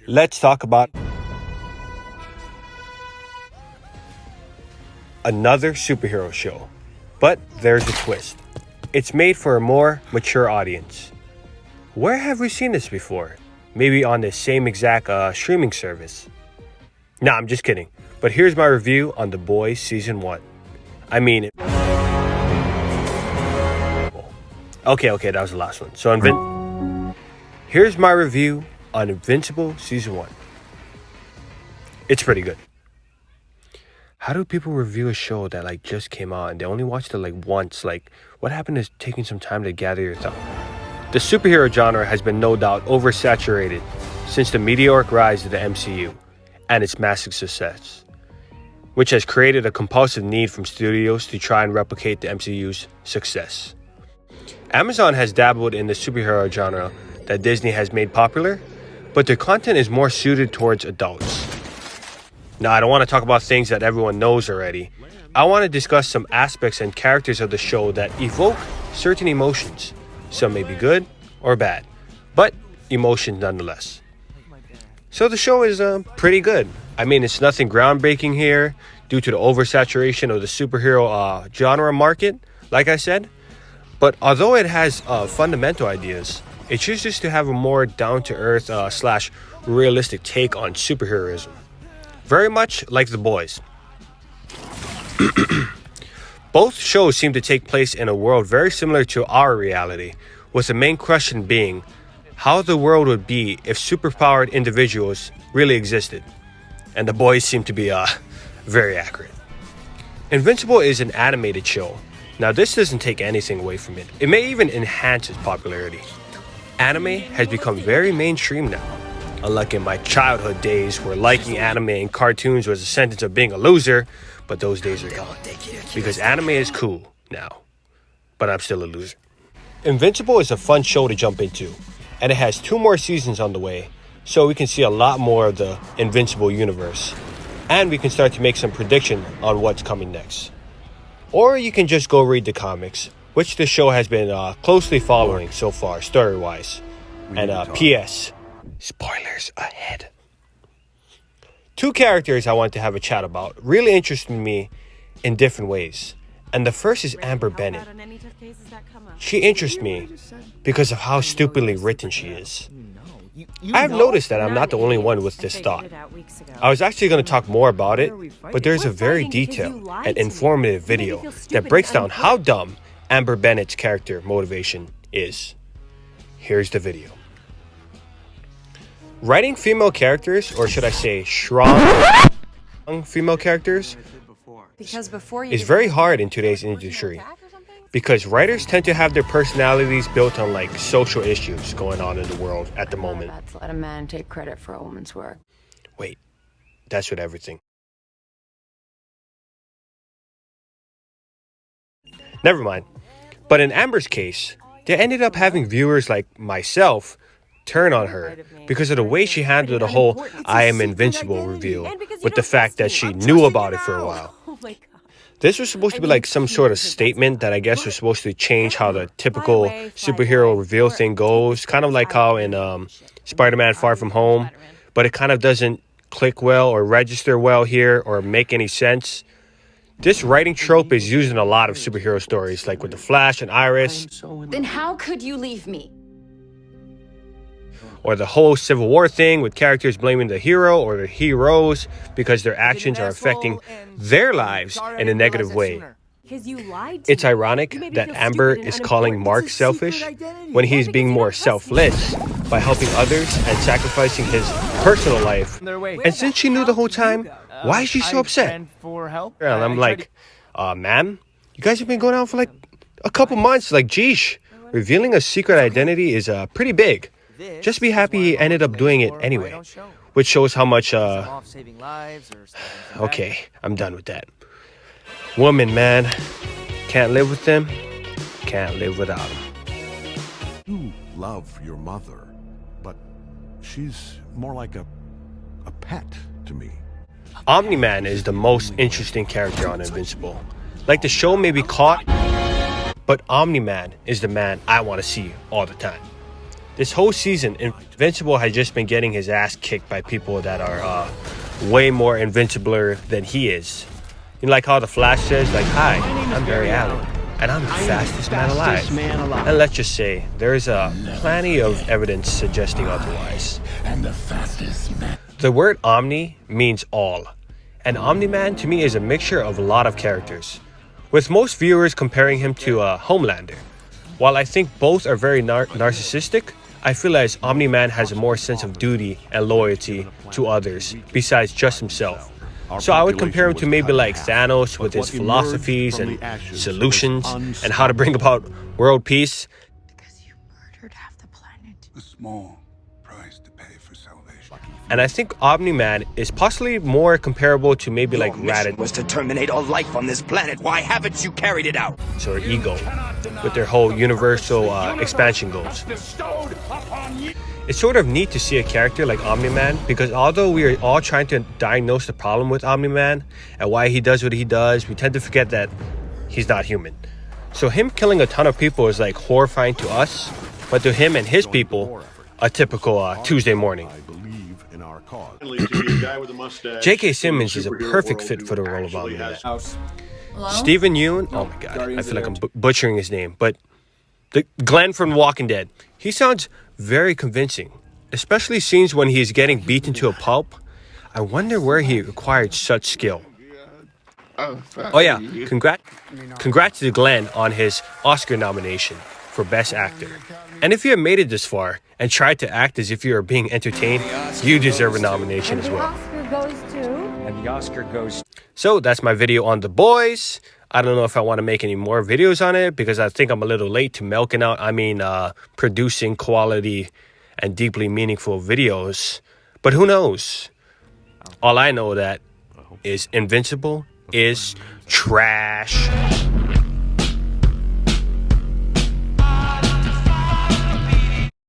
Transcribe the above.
Let's talk about another superhero show. But there's a twist. It's made for a more mature audience. Where have we seen this before? Maybe on the same exact streaming service. Nah, I'm just kidding. But here's my review on The Boys Season 1. Okay, that was the last one. So here's my review on Invincible Season 1. It's pretty good. How do people review a show that just came out and they only watched it once? What happened to taking some time to gather your thoughts? The superhero genre has been no doubt oversaturated since the meteoric rise of the MCU and its massive success, which has created a compulsive need from studios to try and replicate the MCU's success. Amazon has dabbled in the superhero genre that Disney has made popular, but their content is more suited towards adults. Now, I don't want to talk about things that everyone knows already. I want to discuss some aspects and characters of the show that evoke certain emotions. Some may be good or bad, but emotions nonetheless. So the show is pretty good. It's nothing groundbreaking here due to the oversaturation of the superhero genre market, like I said. But although it has fundamental ideas, it chooses to have a more down-to-earth / realistic take on superheroism. Very much like The Boys. Both shows seem to take place in a world very similar to our reality, with the main question being how the world would be if superpowered individuals really existed. And The Boys seem to be very accurate. Invincible is an animated show. Now, this doesn't take anything away from it. It may even enhance its popularity. Anime has become very mainstream now. Unlike in my childhood days where liking anime and cartoons was a sentence of being a loser, but those days are gone. Because anime is cool now, but I'm still a loser. Invincible is a fun show to jump into, and it has 2 more seasons on the way, so we can see a lot more of the Invincible universe, and we can start to make some prediction on what's coming next. Or you can just go read the comics, which the show has been closely following so far, story-wise. And P.S. spoilers ahead. 2 characters I want to have a chat about really interested me in different ways. And the first is Amber Bennett. She interests me because of how stupidly written she is. I've noticed that I'm not the only one with this thought. I was actually going to talk more about it, but there's a very detailed and informative video that breaks down how dumb Amber Bennett's character motivation is. Here's the video. Writing female characters, or should I say strong female characters, is very hard in today's industry because writers tend to have their personalities built on social issues going on in the world at the moment. That's let a man take credit for a woman's work. Wait, that's with everything. Never mind. But in Amber's case, they ended up having viewers like myself turn on her because of the way she handled the whole I am invincible reveal with the fact that she knew about it for a while. This was supposed to be some sort of statement that I guess was supposed to change how the typical superhero reveal thing goes, kind of like how in Spider-Man Far From Home, but it kind of doesn't click well or register well here or make any sense. This writing trope is used in a lot of superhero stories, like with The Flash and Iris. Then how could you leave me? Or the whole Civil War thing with characters blaming the hero or the heroes because their actions are affecting their lives in a negative way. It's ironic that Amber is calling Mark selfish when he's being more selfless by helping others and sacrificing his personal life. And since she knew the whole time, why is she so upset? And I'm like, ma'am, you guys have been going out for a couple months. Geesh, revealing a secret identity is pretty big. Just be happy he ended up doing it anyway, which shows how much, okay, I'm done with that. Woman, man, can't live with them, can't live without them. You love your mother, but she's more like a pet to me. Omniman is the most interesting character on Invincible. The show may be caught, but Omniman is the man I want to see all the time. This whole season, Invincible has just been getting his ass kicked by people that are way more invincibler than he is. You know, like how the Flash says, like, "Hi, I'm Barry Allen, and I'm the fastest man alive." And let's just say, there's plenty of evidence suggesting otherwise. And the fastest man. The word Omni means all, and Omniman to me is a mixture of a lot of characters, with most viewers comparing him to Homelander. While I think both are very narcissistic, I feel as Omniman has a more sense of duty and loyalty to others besides just himself. So I would compare him to maybe like Thanos with his philosophies and solutions and how to bring about world peace. Because you murdered half the planet. A small price to pay for salvation. And I think Omni-Man is possibly more comparable to maybe like Raditz was to terminate all life on this planet. Why haven't you carried it out? or Ego with their whole universal expansion goals. It's sort of neat to see a character like Omni-Man because although we are all trying to diagnose the problem with Omni-Man and why he does what he does, we tend to forget that he's not human. So him killing a ton of people is like horrifying to us, but to him and his people, a typical Tuesday morning. I believe in our cause. J.K. Simmons is a perfect fit for the role of Omni-Man. Stephen Yeun, oh my god, I feel like I'm butchering his name, but the Glenn from Walking Dead, he sounds very convincing, especially scenes when he's getting beaten to a pulp. I wonder where he acquired such skill. Oh yeah, congrats to Glenn on his Oscar nomination for Best Actor. And if you have made it this far and tried to act as if you are being entertained, you deserve a nomination as well. And the Oscar goes. So that's my video on The Boys. I don't know if I want to make any more videos on it because I think I'm a little late to milking out, producing quality and deeply meaningful videos. But who knows? All I know that is Invincible is trash.